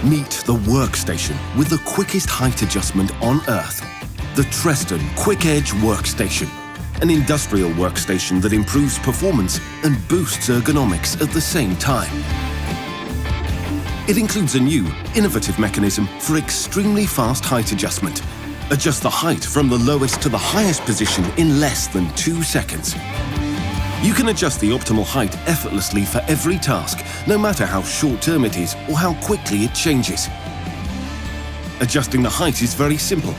Meet the workstation with the quickest height adjustment on Earth. The Treston Quick Edge workstation. An industrial workstation that improves performance and boosts ergonomics at the same time. It includes a new, innovative mechanism for extremely fast height adjustment. Adjust the height from the lowest to the highest position in less than 2 seconds. You can adjust the optimal height effortlessly for every task, no matter how short-term it is or how quickly it changes. Adjusting the height is very simple.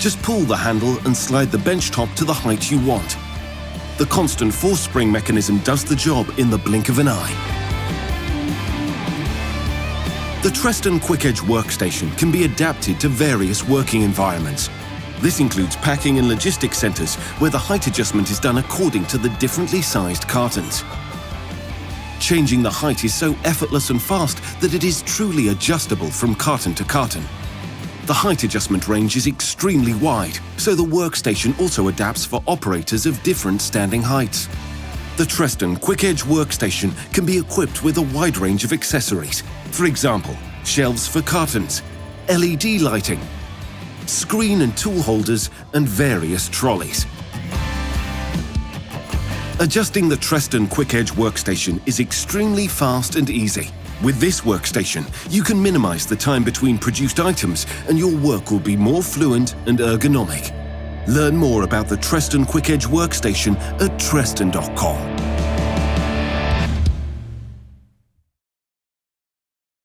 Just pull the handle and slide the bench top to the height you want. The constant force spring mechanism does the job in the blink of an eye. The Treston Quick Edge workstation can be adapted to various working environments. This includes packing and logistics centers, where the height adjustment is done according to the differently sized cartons. Changing the height is so effortless and fast that it is truly adjustable from carton to carton. The height adjustment range is extremely wide, so the workstation also adapts for operators of different standing heights. The Treston Quick Edge workstation can be equipped with a wide range of accessories. For example, shelves for cartons, LED lighting, screen and tool holders, and various trolleys. Adjusting the Treston Quick Edge workstation is extremely fast and easy. With this workstation, you can minimize the time between produced items and your work will be more fluent and ergonomic. Learn more about the Treston Quick Edge workstation at treston.com.